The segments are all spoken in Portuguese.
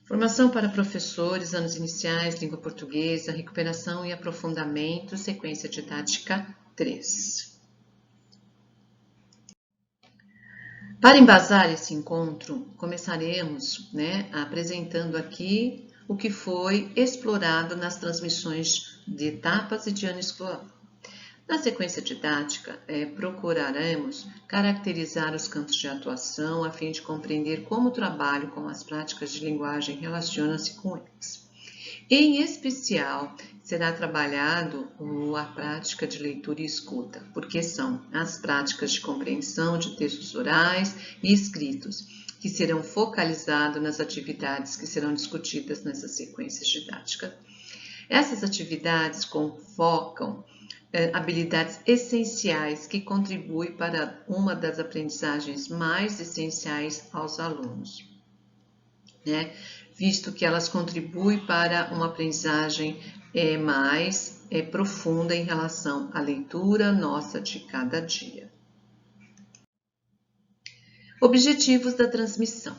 Formação para professores, anos iniciais, língua portuguesa, recuperação e aprofundamento, sequência didática 3. Para embasar esse encontro, começaremos apresentando aqui o que foi explorado nas transmissões de etapas e de ano escolar. Na sequência didática, procuraremos caracterizar os campos de atuação a fim de compreender como o trabalho com as práticas de linguagem relaciona-se com eles. Em especial, será trabalhado a prática de leitura e escuta, porque são as práticas de compreensão de textos orais e escritos, que serão focalizados nas atividades que serão discutidas nessa sequência didática. Essas atividades focam habilidades essenciais que contribuem para uma das aprendizagens mais essenciais aos alunos, visto que elas contribuem para uma aprendizagem mais profunda em relação à leitura nossa de cada dia. Objetivos da transmissão,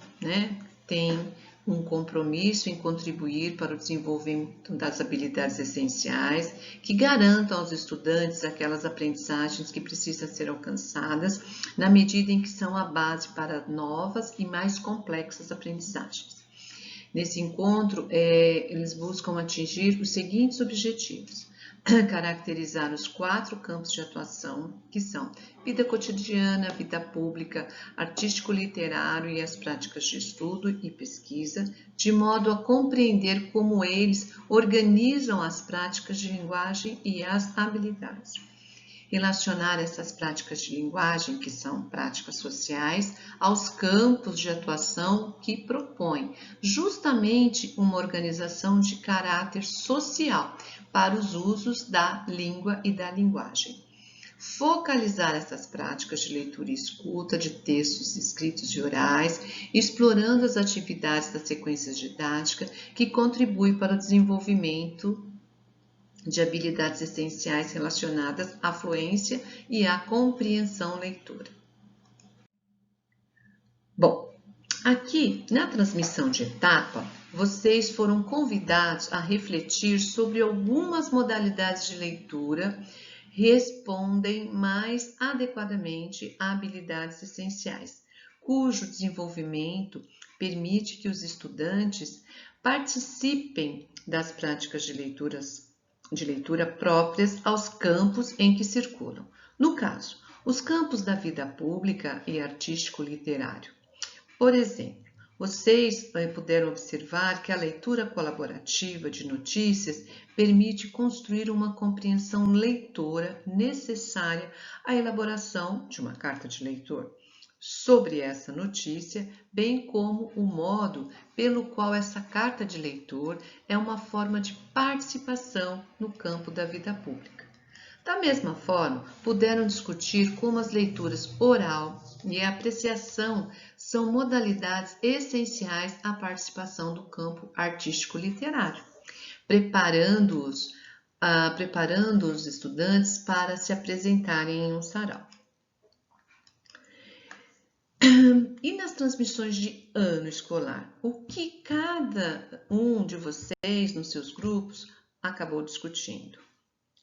tem um compromisso em contribuir para o desenvolvimento das habilidades essenciais que garantam aos estudantes aquelas aprendizagens que precisam ser alcançadas na medida em que são a base para novas e mais complexas aprendizagens. Nesse encontro, eles buscam atingir os seguintes objetivos: caracterizar os 4 campos de atuação, que são vida cotidiana, vida pública, artístico-literário e as práticas de estudo e pesquisa, de modo a compreender como eles organizam as práticas de linguagem e as habilidades. Relacionar essas práticas de linguagem, que são práticas sociais, aos campos de atuação que propõem justamente uma organização de caráter social para os usos da língua e da linguagem. Focalizar essas práticas de leitura e escuta de textos escritos e orais, explorando as atividades das sequências didáticas que contribuem para o desenvolvimento de habilidades essenciais relacionadas à fluência e à compreensão leitora. Bom, aqui na transmissão de etapa, vocês foram convidados a refletir sobre algumas modalidades de leitura respondem mais adequadamente a habilidades essenciais, cujo desenvolvimento permite que os estudantes participem das práticas de leitura próprias aos campos em que circulam. No caso, os campos da vida pública e artístico-literário. Por exemplo, vocês puderam observar que a leitura colaborativa de notícias permite construir uma compreensão leitora necessária à elaboração de uma carta de leitor sobre essa notícia, bem como o modo pelo qual essa carta de leitor é uma forma de participação no campo da vida pública. Da mesma forma, puderam discutir como as leituras oral e a apreciação são modalidades essenciais à participação do campo artístico-literário, preparando os estudantes para se apresentarem em um sarau. E nas transmissões de ano escolar, o que cada um de vocês nos seus grupos acabou discutindo?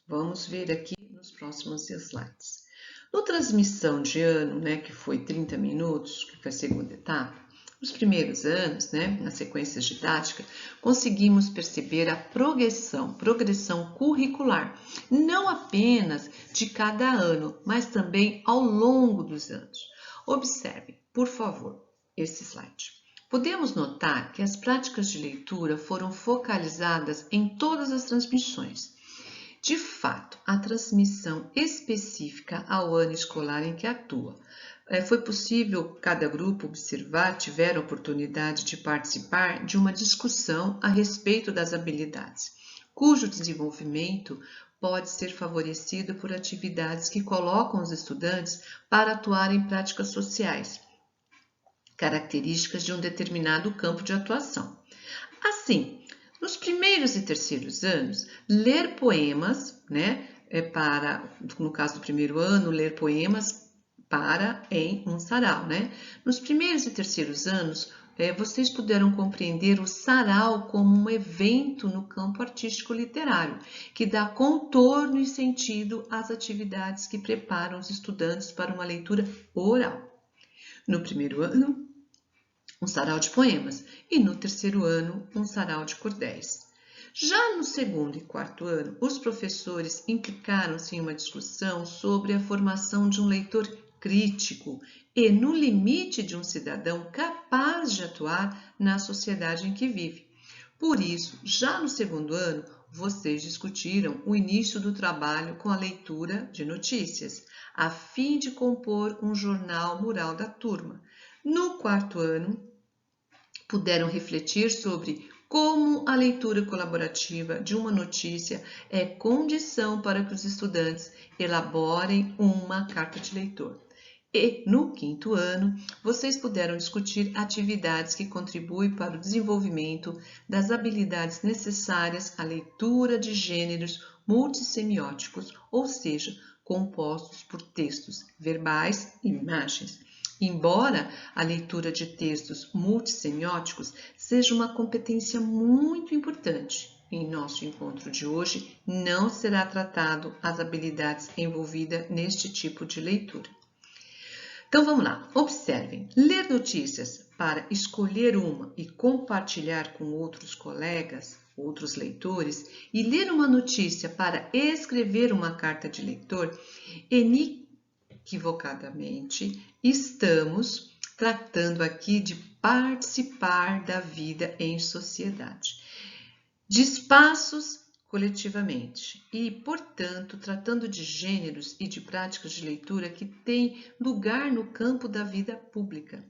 Vamos ver aqui nos próximos slides. No transmissão de ano, que foi 30 minutos, que foi a segunda etapa, nos primeiros anos, na sequência didática, conseguimos perceber a progressão curricular, não apenas de cada ano, mas também ao longo dos anos. Observe, por favor, esse slide. Podemos notar que as práticas de leitura foram focalizadas em todas as transmissões. De fato, a transmissão específica ao ano escolar em que atua. Foi possível cada grupo observar, tiver a oportunidade de participar de uma discussão a respeito das habilidades, cujo desenvolvimento pode ser favorecido por atividades que colocam os estudantes para atuar em práticas sociais, características de um determinado campo de atuação. Assim, nos primeiros e terceiros anos, ler poemas, no caso do primeiro ano, ler poemas em um sarau, Nos primeiros e terceiros anos, vocês puderam compreender o sarau como um evento no campo artístico literário, que dá contorno e sentido às atividades que preparam os estudantes para uma leitura oral. No primeiro ano, um sarau de poemas, e no terceiro ano, um sarau de cordéis. Já no segundo e quarto ano, os professores implicaram-se em uma discussão sobre a formação de um leitor crítico e, no limite, de um cidadão capaz de atuar na sociedade em que vive. Por isso, já no segundo ano, vocês discutiram o início do trabalho com a leitura de notícias, a fim de compor um jornal mural da turma. No quarto ano, puderam refletir sobre como a leitura colaborativa de uma notícia é condição para que os estudantes elaborem uma carta de leitor. E, no quinto ano, vocês puderam discutir atividades que contribuem para o desenvolvimento das habilidades necessárias à leitura de gêneros multissemióticos, ou seja, compostos por textos verbais e imagens. Embora a leitura de textos multissemióticos seja uma competência muito importante, em nosso encontro de hoje não será tratado as habilidades envolvidas neste tipo de leitura. Então vamos lá, observem, ler notícias para escolher uma e compartilhar com outros colegas, outros leitores, e ler uma notícia para escrever uma carta de leitor, equivocadamente, estamos tratando aqui de participar da vida em sociedade, de espaços coletivamente e, portanto, tratando de gêneros e de práticas de leitura que têm lugar no campo da vida pública.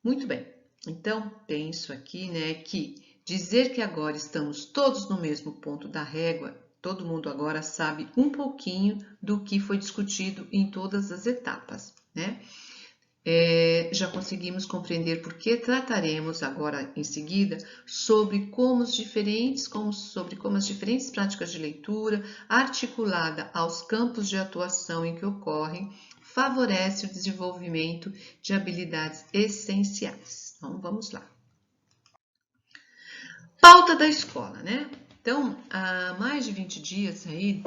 Muito bem, então penso aqui, que dizer que agora estamos todos no mesmo ponto da régua, todo mundo agora sabe um pouquinho do que foi discutido em todas as etapas, já conseguimos compreender por que trataremos agora em seguida sobre como as diferentes práticas de leitura, articulada aos campos de atuação em que ocorrem, favorece o desenvolvimento de habilidades essenciais. Então, vamos lá. Pauta da escola, Então, há mais de 20 dias aí,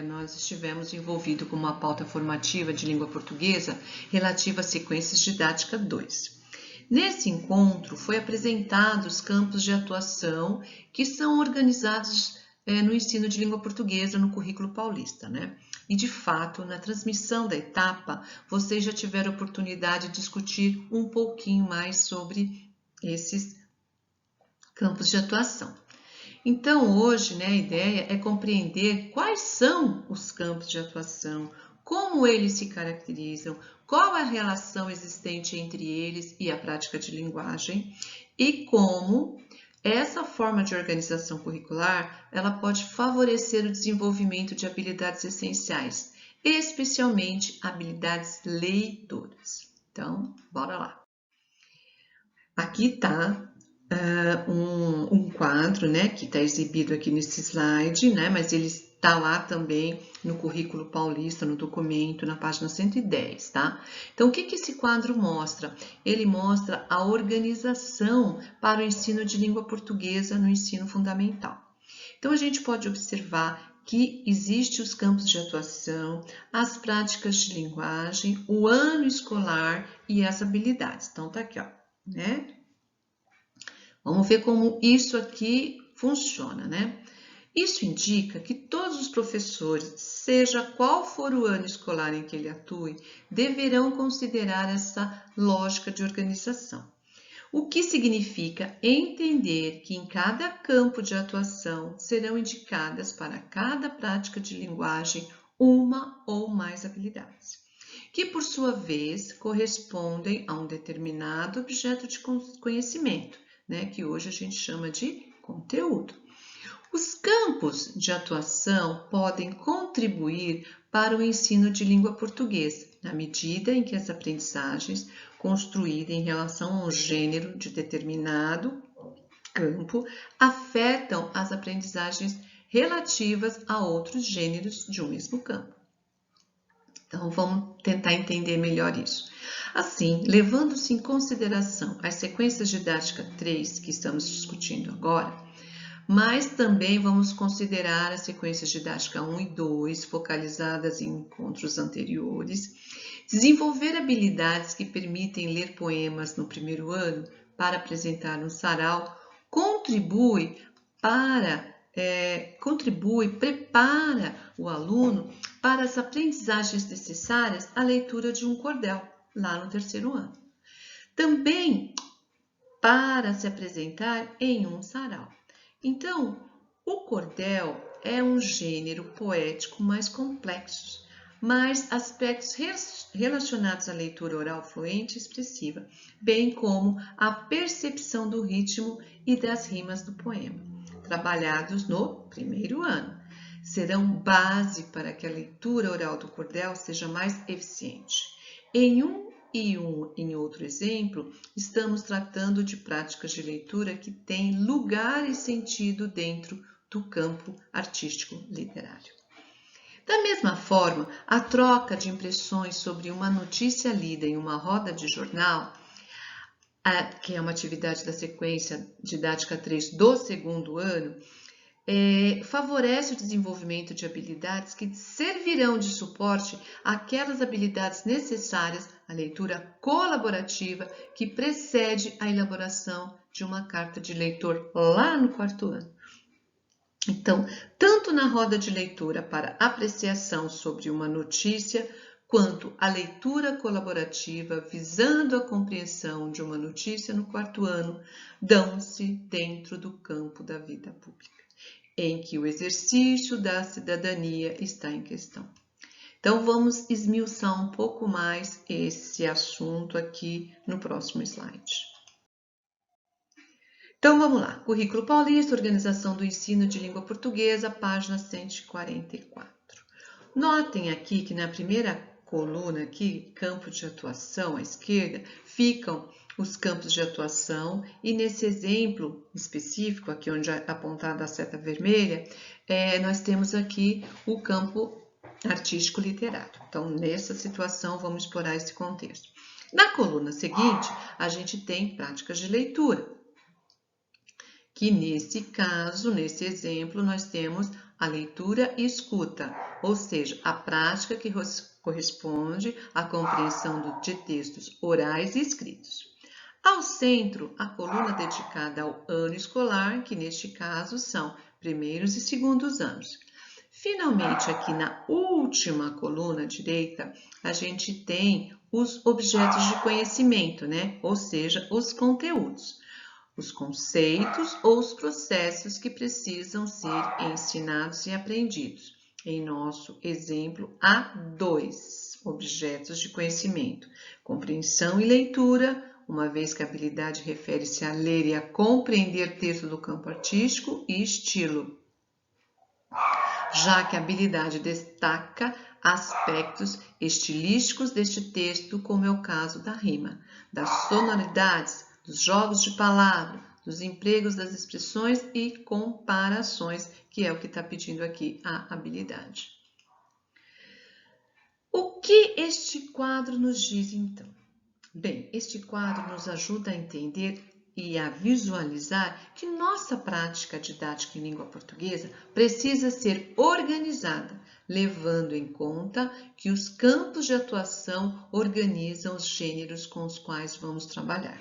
nós estivemos envolvidos com uma pauta formativa de língua portuguesa relativa às sequências didática 2. Nesse encontro, foi apresentado os campos de atuação que são organizados no ensino de língua portuguesa no currículo paulista, E, de fato, na transmissão da etapa, vocês já tiveram a oportunidade de discutir um pouquinho mais sobre esses campos de atuação. Então, hoje, a ideia é compreender quais são os campos de atuação, como eles se caracterizam, qual é a relação existente entre eles e a prática de linguagem e como essa forma de organização curricular ela pode favorecer o desenvolvimento de habilidades essenciais, especialmente habilidades leitoras. Então, bora lá. Aqui está um quadro, que está exibido aqui nesse slide, mas ele está lá também no currículo paulista, no documento, na página 110, tá? Então, o que esse quadro mostra? Ele mostra a organização para o ensino de língua portuguesa no ensino fundamental. Então, a gente pode observar que existem os campos de atuação, as práticas de linguagem, o ano escolar e as habilidades. Então, tá aqui, ó, Vamos ver como isso aqui funciona, Isso indica que todos os professores, seja qual for o ano escolar em que ele atue, deverão considerar essa lógica de organização. O que significa entender que em cada campo de atuação serão indicadas para cada prática de linguagem uma ou mais habilidades, que por sua vez correspondem a um determinado objeto de conhecimento, que hoje a gente chama de conteúdo. Os campos de atuação podem contribuir para o ensino de língua portuguesa, na medida em que as aprendizagens construídas em relação a um gênero de determinado campo afetam as aprendizagens relativas a outros gêneros de um mesmo campo. Então, vamos tentar entender melhor isso. Assim, levando-se em consideração as sequências didáticas 3 que estamos discutindo agora, mas também vamos considerar as sequências didáticas 1 e 2, focalizadas em encontros anteriores, desenvolver habilidades que permitem ler poemas no primeiro ano para apresentar um sarau, prepara o aluno para as aprendizagens necessárias à leitura de um cordel, lá no terceiro ano. Também para se apresentar em um sarau. Então, o cordel é um gênero poético mais complexo, mas aspectos relacionados à leitura oral fluente e expressiva, bem como a percepção do ritmo e das rimas do poema, trabalhados no primeiro ano, serão base para que a leitura oral do cordel seja mais eficiente. Em outro exemplo, estamos tratando de práticas de leitura que têm lugar e sentido dentro do campo artístico literário. Da mesma forma, a troca de impressões sobre uma notícia lida em uma roda de jornal, que é uma atividade da sequência didática 3 do segundo ano, favorece o desenvolvimento de habilidades que servirão de suporte àquelas habilidades necessárias à leitura colaborativa que precede a elaboração de uma carta de leitor lá no quarto ano. Então, tanto na roda de leitura para apreciação sobre uma notícia, quanto a leitura colaborativa visando a compreensão de uma notícia no quarto ano, dão-se dentro do campo da vida pública, em que o exercício da cidadania está em questão. Então, vamos esmiuçar um pouco mais esse assunto aqui no próximo slide. Então, vamos lá. Currículo Paulista, Organização do Ensino de Língua Portuguesa, página 144. Notem aqui que na primeira coluna aqui, campo de atuação à esquerda, ficam os campos de atuação e nesse exemplo específico, aqui onde é apontada a seta vermelha, nós temos aqui o campo artístico literário. Então, nessa situação, vamos explorar esse contexto. Na coluna seguinte, a gente tem práticas de leitura, que nesse caso, nesse exemplo, nós temos a leitura e escuta, ou seja, a prática que corresponde à compreensão de textos orais e escritos. Ao centro, a coluna dedicada ao ano escolar, que neste caso são primeiros e segundos anos. Finalmente, aqui na última coluna à direita, a gente tem os objetos de conhecimento, né? Ou seja, os conteúdos, os conceitos ou os processos que precisam ser ensinados e aprendidos. Em nosso exemplo, há 2 objetos de conhecimento: compreensão e leitura, uma vez que a habilidade refere-se a ler e a compreender texto do campo artístico, e estilo, já que a habilidade destaca aspectos estilísticos deste texto, como é o caso da rima, das sonoridades, dos jogos de palavra, dos empregos das expressões e comparações, que é o que está pedindo aqui a habilidade. O que este quadro nos diz, então? Bem, este quadro nos ajuda a entender e a visualizar que nossa prática didática em língua portuguesa precisa ser organizada, levando em conta que os campos de atuação organizam os gêneros com os quais vamos trabalhar.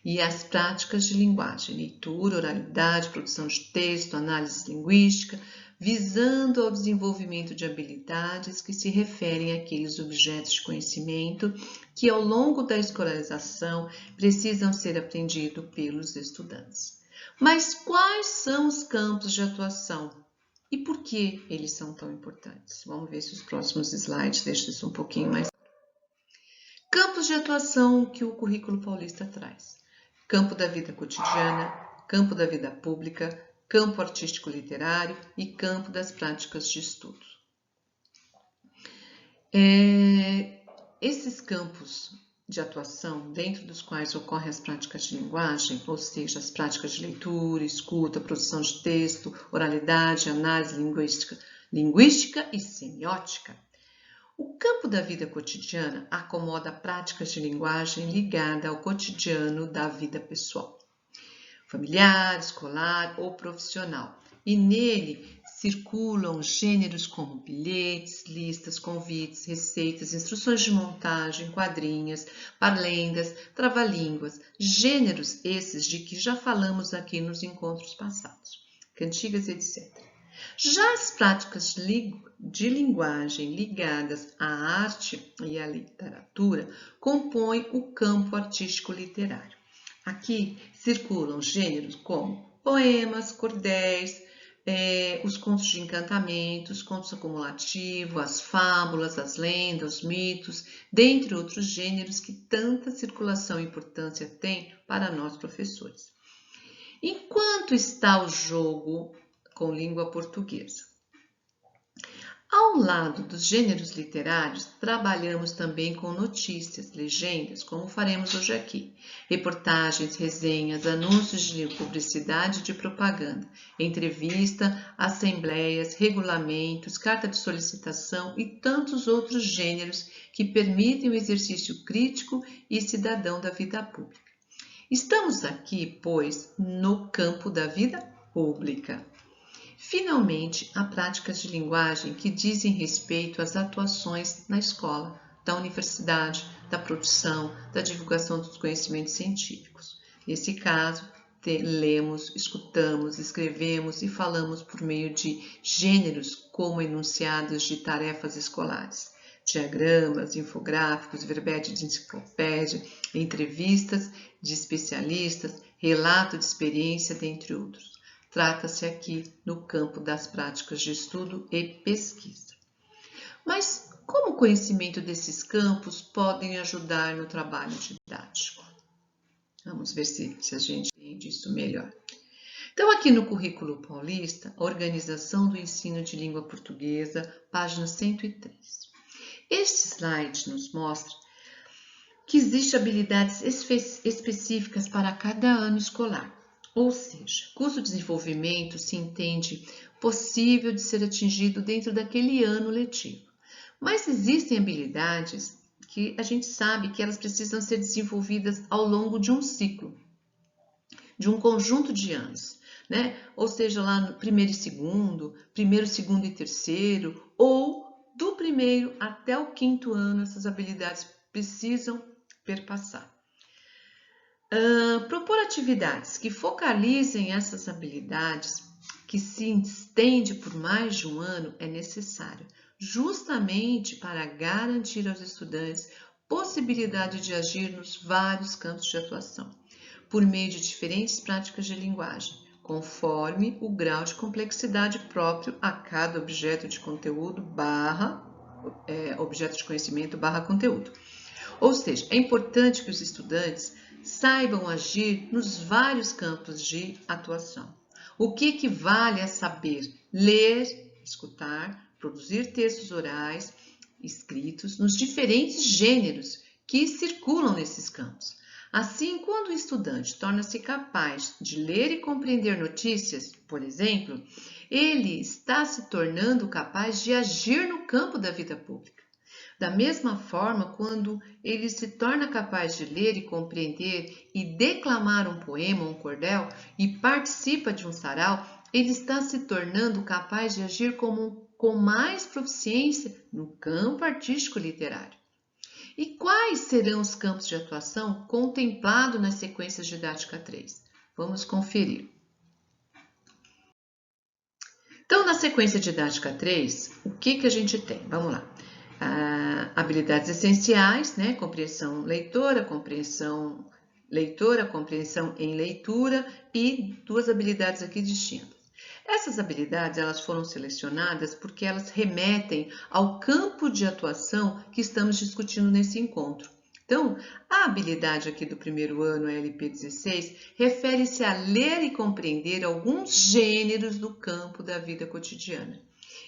E as práticas de linguagem, leitura, oralidade, produção de texto, análise linguística, visando ao desenvolvimento de habilidades que se referem àqueles objetos de conhecimento que, ao longo da escolarização, precisam ser aprendidos pelos estudantes. Mas quais são os campos de atuação e por que eles são tão importantes? Vamos ver se os próximos slides deixam isso um pouquinho mais. Campos de atuação que o Currículo Paulista traz: campo da vida cotidiana, campo da vida pública, campo artístico literário e campo das práticas de estudo. Esses campos de atuação, dentro dos quais ocorrem as práticas de linguagem, ou seja, as práticas de leitura, escuta, produção de texto, oralidade, análise linguística e semiótica, O campo da vida cotidiana acomoda práticas de linguagem ligada ao cotidiano da vida pessoal, familiar, escolar ou profissional, e nele circulam gêneros como bilhetes, listas, convites, receitas, instruções de montagem, quadrinhas, parlendas, trava-línguas, gêneros esses de que já falamos aqui nos encontros passados, cantigas, etc. Já as práticas de linguagem ligadas à arte e à literatura compõem o campo artístico literário. Aqui circulam gêneros como poemas, cordéis, os contos de encantamento, os contos acumulativos, as fábulas, as lendas, os mitos, dentre outros gêneros que tanta circulação e importância têm para nós professores. Enquanto está o jogo com língua portuguesa? Ao lado dos gêneros literários, trabalhamos também com notícias, legendas, como faremos hoje aqui, reportagens, resenhas, anúncios de publicidade e de propaganda, entrevista, assembleias, regulamentos, carta de solicitação e tantos outros gêneros que permitem o exercício crítico e cidadão da vida pública. Estamos aqui, pois, no campo da vida pública. Finalmente, há práticas de linguagem que dizem respeito às atuações na escola, da universidade, da produção, da divulgação dos conhecimentos científicos. Nesse caso, lemos, escutamos, escrevemos e falamos por meio de gêneros como enunciados de tarefas escolares, diagramas, infográficos, verbete de enciclopédia, entrevistas de especialistas, relato de experiência, dentre outros. Trata-se aqui no campo das práticas de estudo e pesquisa. Mas como o conhecimento desses campos podem ajudar no trabalho didático? Vamos ver se a gente entende isso melhor. Então, aqui no Currículo Paulista, a Organização do Ensino de Língua Portuguesa, página 103. Este slide nos mostra que existem habilidades específicas para cada ano escolar. Ou seja, cujo desenvolvimento se entende possível de ser atingido dentro daquele ano letivo. Mas existem habilidades que a gente sabe que elas precisam ser desenvolvidas ao longo de um ciclo, de um conjunto de anos, né? Ou seja, lá no primeiro, segundo e terceiro, ou do primeiro até o quinto ano, essas habilidades precisam perpassar. Propor atividades que focalizem essas habilidades, que se estende por mais de um ano, é necessário, justamente para garantir aos estudantes possibilidade de agir nos vários campos de atuação, por meio de diferentes práticas de linguagem, conforme o grau de complexidade próprio a cada objeto de conteúdo objeto de conhecimento conteúdo. Ou seja, é importante que os estudantes saibam agir nos vários campos de atuação. O que equivale a saber ler, escutar, produzir textos orais, escritos, nos diferentes gêneros que circulam nesses campos. Assim, quando o estudante torna-se capaz de ler e compreender notícias, por exemplo, ele está se tornando capaz de agir no campo da vida pública. Da mesma forma, quando ele se torna capaz de ler e compreender e declamar um poema ou um cordel e participa de um sarau, ele está se tornando capaz de agir com mais proficiência no campo artístico literário. E quais serão os campos de atuação contemplados nas sequências didáticas 3? Vamos conferir. Então, na sequência didática 3, o que a gente tem? Vamos lá. Habilidades essenciais, né? Compreensão compreensão em leitura e duas habilidades aqui distintas. Essas habilidades elas foram selecionadas porque elas remetem ao campo de atuação que estamos discutindo nesse encontro. Então, a habilidade aqui do primeiro ano, a LP16, refere-se a ler e compreender alguns gêneros do campo da vida cotidiana.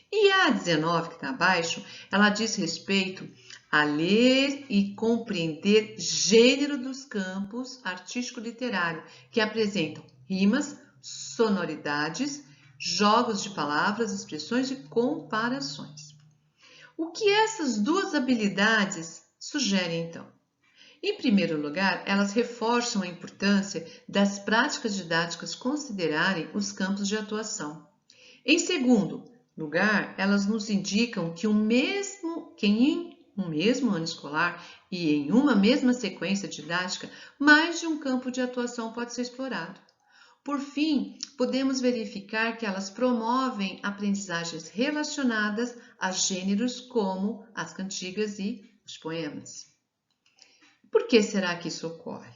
E a 19, que está abaixo, ela diz respeito a ler e compreender gênero dos campos artístico-literário, que apresentam rimas, sonoridades, jogos de palavras, expressões e comparações. O que essas duas habilidades sugerem, então? Em primeiro lugar, elas reforçam a importância das práticas didáticas considerarem os campos de atuação. Em segundo lugar, elas nos indicam que em um mesmo ano escolar e em uma mesma sequência didática, mais de um campo de atuação pode ser explorado. Por fim, podemos verificar que elas promovem aprendizagens relacionadas a gêneros como as cantigas e os poemas. Por que será que isso ocorre?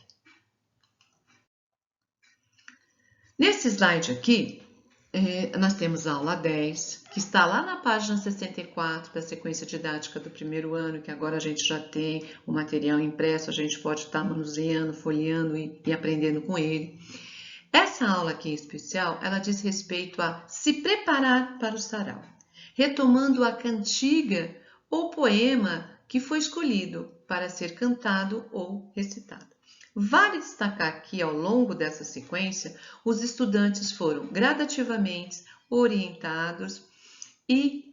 Nesse slide aqui, nós temos a aula 10, que está lá na página 64 da sequência didática do primeiro ano, que agora a gente já tem o material impresso, a gente pode estar manuseando, folheando e aprendendo com ele. Essa aula aqui em especial, ela diz respeito a se preparar para o sarau, retomando a cantiga ou poema que foi escolhido para ser cantado ou recitado. Vale destacar que, ao longo dessa sequência, os estudantes foram gradativamente orientados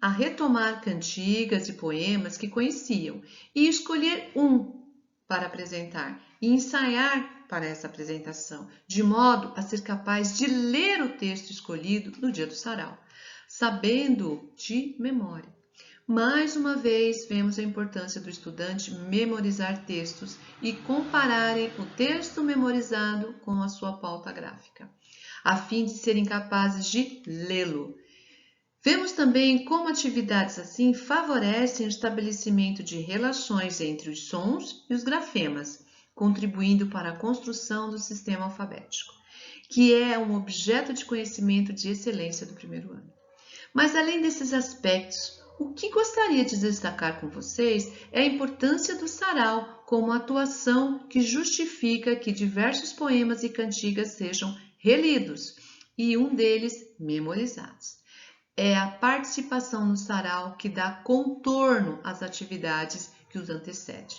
a retomar cantigas e poemas que conheciam e escolher um para apresentar e ensaiar para essa apresentação, de modo a ser capaz de ler o texto escolhido no dia do sarau, sabendo de memória. Mais uma vez, vemos a importância do estudante memorizar textos e compararem o texto memorizado com a sua pauta gráfica, a fim de serem capazes de lê-lo. Vemos também como atividades assim favorecem o estabelecimento de relações entre os sons e os grafemas, contribuindo para a construção do sistema alfabético, que é um objeto de conhecimento de excelência do primeiro ano. Mas além desses aspectos, o que gostaria de destacar com vocês é a importância do sarau como atuação que justifica que diversos poemas e cantigas sejam relidos e um deles memorizados. É a participação no sarau que dá contorno às atividades que os antecedem,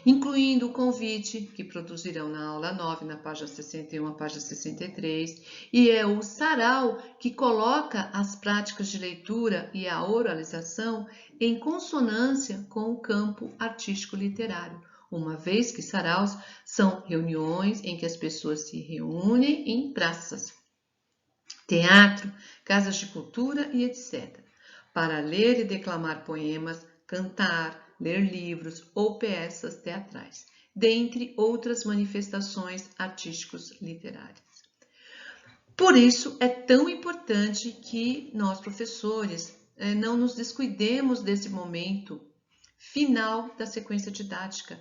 incluindo o convite que produzirão na aula 9, na página 61 a página 63, e é o sarau que coloca as práticas de leitura e a oralização em consonância com o campo artístico literário, uma vez que saraus são reuniões em que as pessoas se reúnem em praças, teatro, casas de cultura e etc., para ler e declamar poemas, cantar, ler livros ou peças teatrais, dentre outras manifestações artísticos literárias. Por isso, é tão importante que nós, professores, não nos descuidemos desse momento final da sequência didática.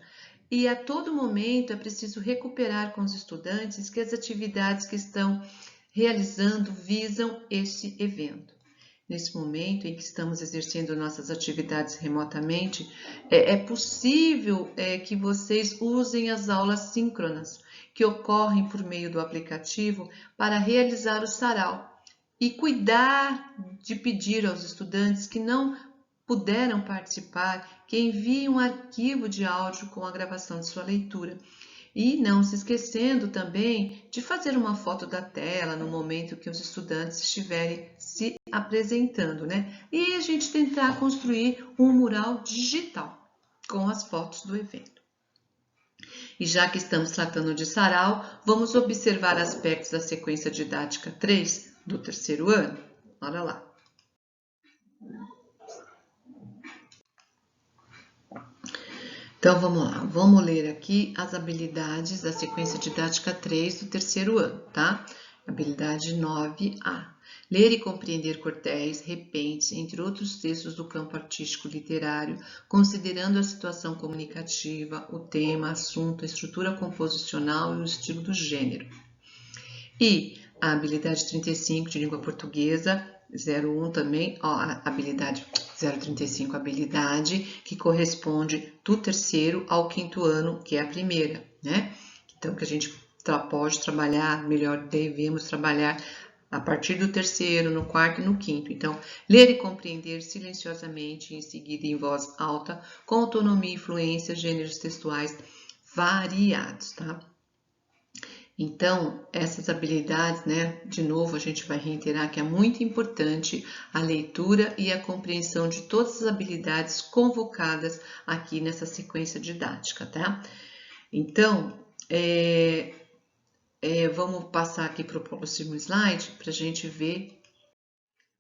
E a todo momento é preciso recuperar com os estudantes que as atividades que estão realizando visam esse evento. Nesse momento em que estamos exercendo nossas atividades remotamente, é possível que vocês usem as aulas síncronas, que ocorrem por meio do aplicativo, para realizar o sarau e cuidar de pedir aos estudantes que não puderam participar que enviem um arquivo de áudio com a gravação de sua leitura. E não se esquecendo também de fazer uma foto da tela no momento que os estudantes estiverem se apresentando, né? E a gente tentar construir um mural digital com as fotos do evento. E já que estamos tratando de sarau, vamos observar aspectos da sequência didática 3 do terceiro ano. Olha lá. Então, vamos lá, vamos ler aqui as habilidades da sequência didática 3 do terceiro ano, tá? Habilidade 9A. Ler e compreender cordéis, repentes, entre outros textos do campo artístico literário, considerando a situação comunicativa, o tema, assunto, a estrutura composicional e o estilo do gênero. E a habilidade 35 de língua portuguesa, 01 também, ó, a habilidade 035, habilidade que corresponde do terceiro ao quinto ano, que é a primeira, né? Então, que a gente pode trabalhar, melhor, devemos trabalhar a partir do terceiro, no quarto e no quinto. Então, ler e compreender silenciosamente, em seguida em voz alta, com autonomia e fluência, gêneros textuais variados, tá? Então, essas habilidades, né, de novo, a gente vai reiterar que é muito importante a leitura e a compreensão de todas as habilidades convocadas aqui nessa sequência didática, tá? Então, vamos passar aqui para o próximo slide para a gente ver.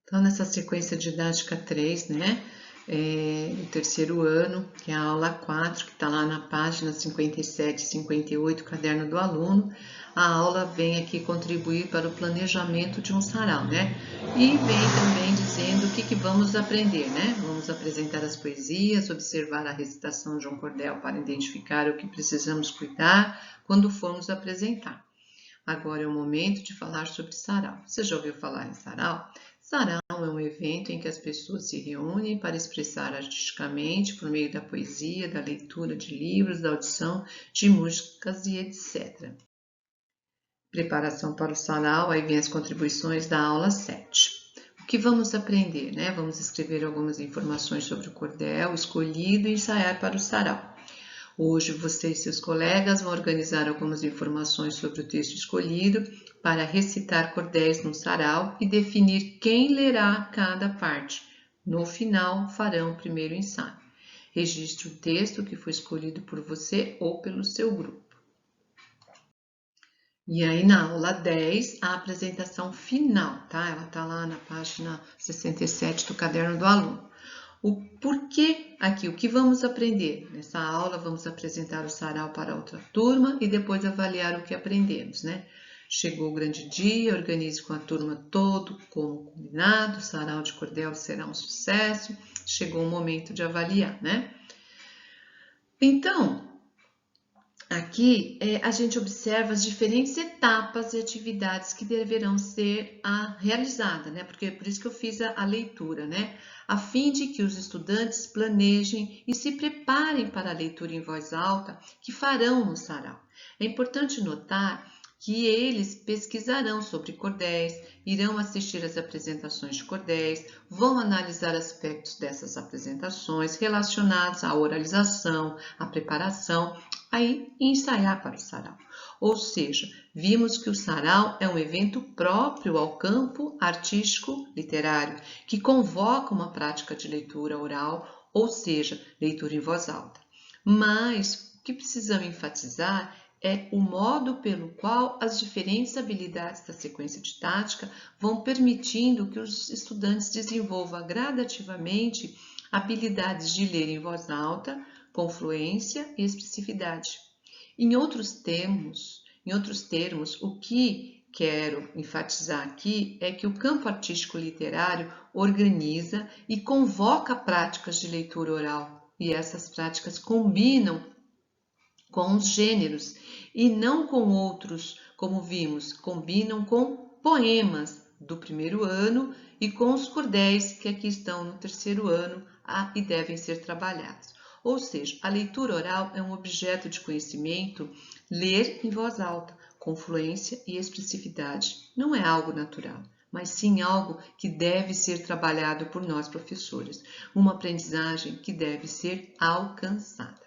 Então, nessa sequência didática 3, né, do terceiro ano, que é a aula 4, que está lá na página 57 e 58, caderno do aluno, a aula vem aqui contribuir para o planejamento de um sarau, né? E vem também dizendo o que vamos aprender, né? Vamos apresentar as poesias, observar a recitação de um cordel para identificar o que precisamos cuidar quando formos apresentar. Agora é o momento de falar sobre sarau. Você já ouviu falar em sarau? Sarau é um evento em que as pessoas se reúnem para expressar artisticamente por meio da poesia, da leitura de livros, da audição de músicas e etc. Preparação para o sarau, aí vem as contribuições da aula 7. O que vamos aprender, né? Vamos escrever algumas informações sobre o cordel escolhido e ensaiar para o sarau. Hoje você e seus colegas vão organizar algumas informações sobre o texto escolhido para recitar cordéis no sarau e definir quem lerá cada parte. No final, farão o primeiro ensaio. Registre o texto que foi escolhido por você ou pelo seu grupo. E aí, na aula 10, a apresentação final, tá? Ela tá lá na página 67 do caderno do aluno. O porquê aqui, o que vamos aprender? Nessa aula, vamos apresentar o sarau para outra turma e depois avaliar o que aprendemos, né? Chegou o grande dia, organize com a turma todo como combinado, o sarau de cordel será um sucesso, chegou o momento de avaliar, né? Então, aqui a gente observa as diferentes etapas e atividades que deverão ser realizadas, né? Porque por isso que eu fiz a leitura, né? A fim de que os estudantes planejem e se preparem para a leitura em voz alta que farão no sarau. É importante notar que eles pesquisarão sobre cordéis, irão assistir às apresentações de cordéis, vão analisar aspectos dessas apresentações relacionados à oralização, à preparação, aí ensaiar para o sarau. Ou seja, vimos que o sarau é um evento próprio ao campo artístico literário, que convoca uma prática de leitura oral, ou seja, leitura em voz alta. Mas o que precisamos enfatizar é o modo pelo qual as diferentes habilidades da sequência didática vão permitindo que os estudantes desenvolvam gradativamente habilidades de ler em voz alta, com fluência e expressividade. Em outros termos, o que quero enfatizar aqui é que o campo artístico literário organiza e convoca práticas de leitura oral, e essas práticas combinam com os gêneros e não com outros, como vimos, combinam com poemas do primeiro ano e com os cordéis que aqui estão no terceiro ano e devem ser trabalhados. Ou seja, a leitura oral é um objeto de conhecimento, ler em voz alta, com fluência e expressividade. Não é algo natural, mas sim algo que deve ser trabalhado por nós professores, uma aprendizagem que deve ser alcançada.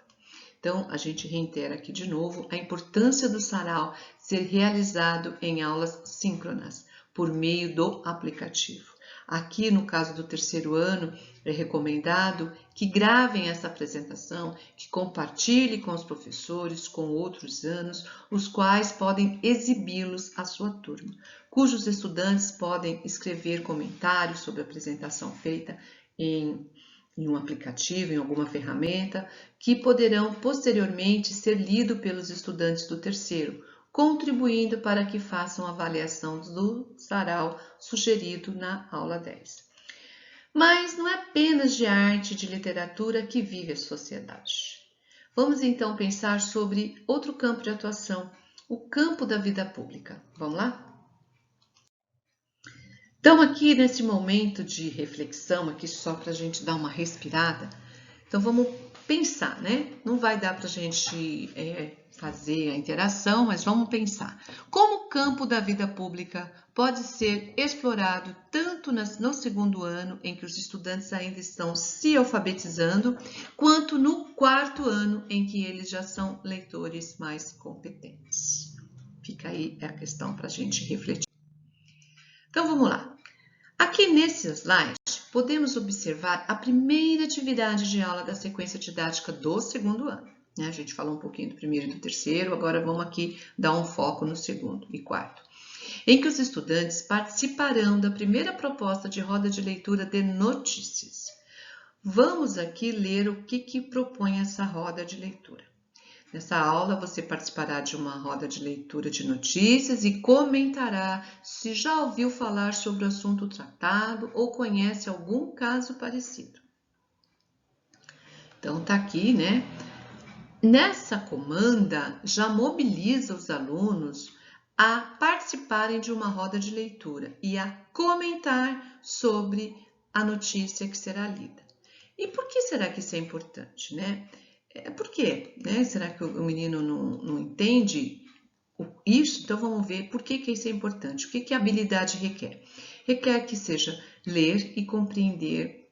Então, a gente reitera aqui de novo a importância do sarau ser realizado em aulas síncronas, por meio do aplicativo. Aqui, no caso do terceiro ano, é recomendado que gravem essa apresentação, que compartilhem com os professores, com outros anos, os quais podem exibi-los à sua turma, cujos estudantes podem escrever comentários sobre a apresentação feita em um aplicativo, em alguma ferramenta, que poderão posteriormente ser lidos pelos estudantes do terceiro, contribuindo para que façam a avaliação do sarau sugerido na aula 10. Mas não é apenas de arte e de literatura que vive a sociedade. Vamos então pensar sobre outro campo de atuação, o campo da vida pública. Vamos lá? Então, aqui nesse momento de reflexão, aqui só para a gente dar uma respirada, então vamos pensar, né? Não vai dar para a gente fazer a interação, mas vamos pensar. Como o campo da vida pública pode ser explorado tanto no segundo ano, em que os estudantes ainda estão se alfabetizando, quanto no quarto ano, em que eles já são leitores mais competentes. Fica aí a questão para a gente refletir. Então, vamos lá. Aqui nesse slide, podemos observar a primeira atividade de aula da sequência didática do segundo ano. A gente falou um pouquinho do primeiro e do terceiro, agora vamos aqui dar um foco no segundo e quarto, em que os estudantes participarão da primeira proposta de roda de leitura de notícias. Vamos aqui ler o que propõe essa roda de leitura. Nessa aula, você participará de uma roda de leitura de notícias e comentará se já ouviu falar sobre o assunto tratado ou conhece algum caso parecido. Então, tá aqui, né? Nessa comanda, já mobiliza os alunos a participarem de uma roda de leitura e a comentar sobre a notícia que será lida. E por que será que isso é importante, né? Por quê? Né? Será que o menino não entende isso? Então vamos ver por que isso é importante. O que a habilidade requer? Requer que seja ler e compreender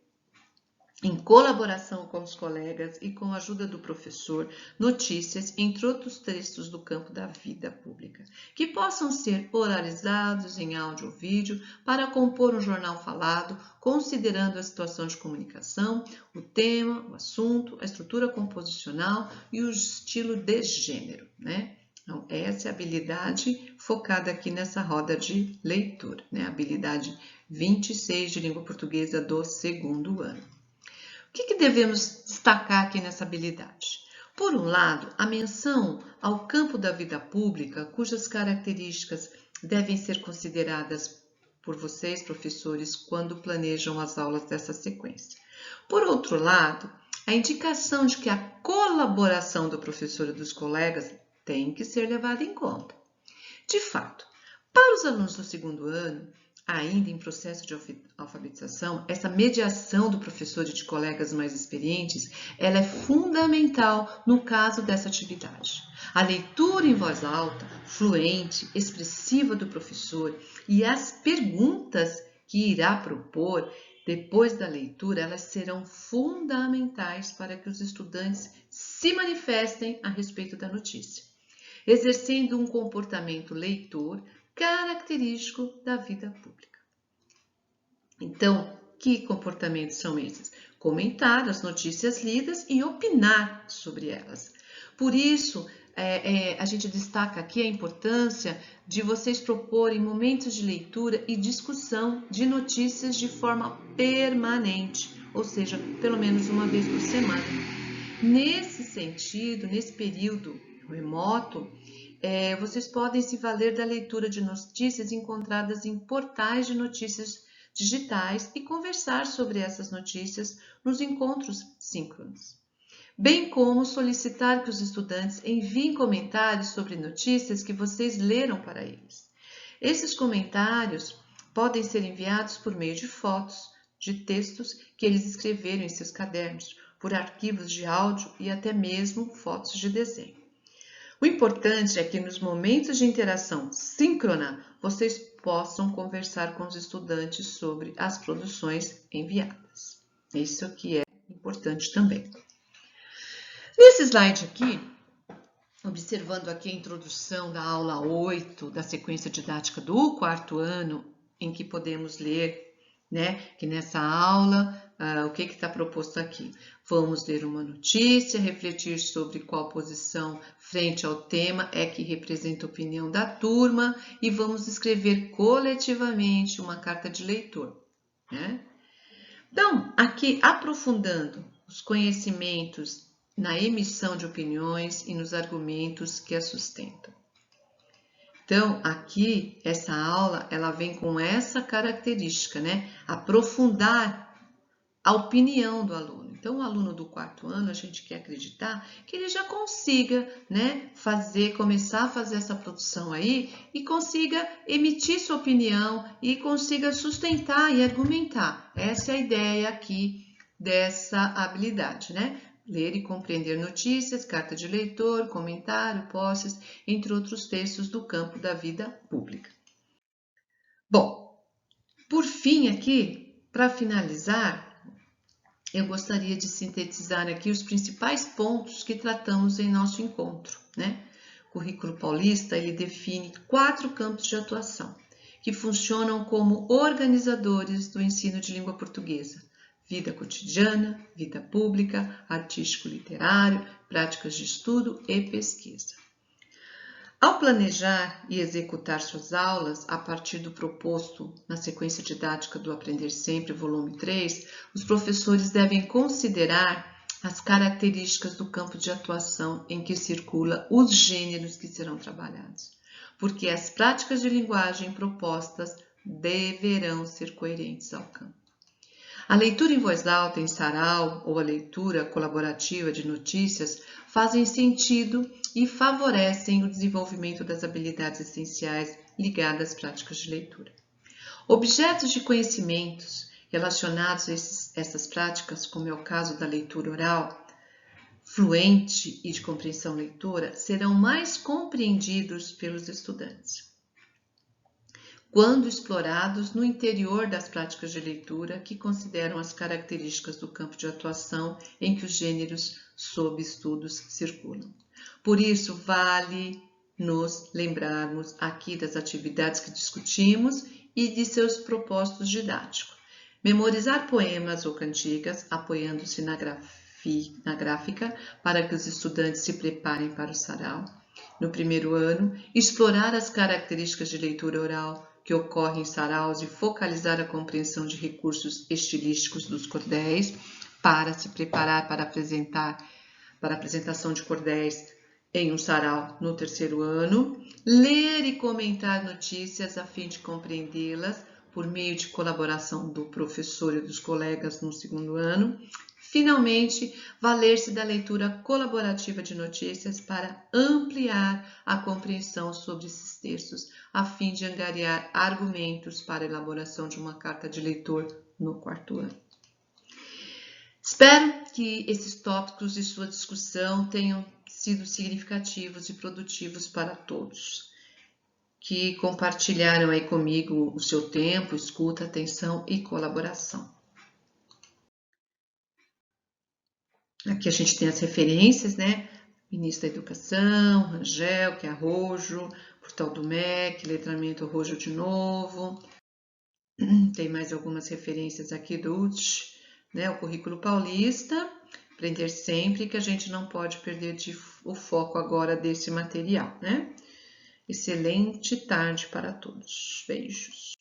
em colaboração com os colegas e com a ajuda do professor, notícias, entre outros textos do campo da vida pública, que possam ser oralizados em áudio ou vídeo para compor um jornal falado, considerando a situação de comunicação, o tema, o assunto, a estrutura composicional e o estilo de gênero, né? Então, essa é a habilidade focada aqui nessa roda de leitura, né? Habilidade 26 de língua portuguesa do segundo ano. O que devemos destacar aqui nessa habilidade? Por um lado, a menção ao campo da vida pública, cujas características devem ser consideradas por vocês, professores, quando planejam as aulas dessa sequência. Por outro lado, a indicação de que a colaboração do professor e dos colegas tem que ser levada em conta. De fato, para os alunos do segundo ano, ainda em processo de alfabetização, essa mediação do professor e de colegas mais experientes, ela é fundamental no caso dessa atividade. A leitura em voz alta, fluente, expressiva do professor e as perguntas que irá propor depois da leitura, elas serão fundamentais para que os estudantes se manifestem a respeito da notícia, exercendo um comportamento leitor característico da vida pública. Então, que comportamentos são esses? Comentar as notícias lidas e opinar sobre elas. Por isso, a gente destaca aqui a importância de vocês proporem momentos de leitura e discussão de notícias de forma permanente, ou seja, pelo menos uma vez por semana. Nesse sentido, nesse período remoto, vocês podem se valer da leitura de notícias encontradas em portais de notícias digitais e conversar sobre essas notícias nos encontros síncronos, bem como solicitar que os estudantes enviem comentários sobre notícias que vocês leram para eles. Esses comentários podem ser enviados por meio de fotos, de textos que eles escreveram em seus cadernos, por arquivos de áudio e até mesmo fotos de desenho. O importante é que nos momentos de interação síncrona, vocês possam conversar com os estudantes sobre as produções enviadas. Isso que é importante também. Nesse slide aqui, observando aqui a introdução da aula 8 da sequência didática do quarto ano, em que podemos ler, né, que nessa aula, o que está proposto aqui? Vamos ler uma notícia, refletir sobre qual posição frente ao tema é que representa a opinião da turma e vamos escrever coletivamente uma carta de leitor, né? Então, aqui aprofundando os conhecimentos na emissão de opiniões e nos argumentos que a sustentam. Então, aqui, essa aula, ela vem com essa característica, né? Aprofundar a opinião do aluno. Então, o aluno do quarto ano, a gente quer acreditar que ele já consiga, né, começar a fazer essa produção aí e consiga emitir sua opinião e consiga sustentar e argumentar. Essa é a ideia aqui dessa habilidade, né? Ler e compreender notícias, carta de leitor, comentário, posses, entre outros textos do campo da vida pública. Bom, por fim aqui, para finalizar, eu gostaria de sintetizar aqui os principais pontos que tratamos em nosso encontro, né? Currículo Paulista, ele define 4 campos de atuação, que funcionam como organizadores do ensino de língua portuguesa: vida cotidiana, vida pública, artístico-literário, práticas de estudo e pesquisa. Ao planejar e executar suas aulas a partir do proposto na sequência didática do Aprender Sempre, volume 3, os professores devem considerar as características do campo de atuação em que circula os gêneros que serão trabalhados, porque as práticas de linguagem propostas deverão ser coerentes ao campo. A leitura em voz alta em sarau ou a leitura colaborativa de notícias fazem sentido e favorecem o desenvolvimento das habilidades essenciais ligadas às práticas de leitura. Objetos de conhecimentos relacionados a essas práticas, como é o caso da leitura oral, fluente e de compreensão leitora, serão mais compreendidos pelos estudantes quando explorados no interior das práticas de leitura que consideram as características do campo de atuação em que os gêneros sob estudos circulam. Por isso, vale nos lembrarmos aqui das atividades que discutimos e de seus propósitos didáticos. Memorizar poemas ou cantigas, apoiando-se na gráfica para que os estudantes se preparem para o sarau. No primeiro ano, explorar as características de leitura oral que ocorrem em saraus e focalizar a compreensão de recursos estilísticos dos cordéis para se preparar para a apresentação de cordéis em um sarau no terceiro ano. Ler e comentar notícias a fim de compreendê-las por meio de colaboração do professor e dos colegas no segundo ano. Finalmente, valer-se da leitura colaborativa de notícias para ampliar a compreensão sobre esses textos, a fim de angariar argumentos para a elaboração de uma carta de leitor no quarto ano. Espero que esses tópicos de sua discussão tenham sido significativos e produtivos para todos, que compartilharam aí comigo o seu tempo, escuta, atenção e colaboração. Aqui a gente tem as referências, né? Ministro da Educação, Rangel, que é Arrojo, Portal do MEC, Letramento Arrojo de novo. Tem mais algumas referências aqui do UTS, né? O Currículo Paulista, Aprender Sempre, que a gente não pode perder o foco agora desse material, né? Excelente tarde para todos. Beijos.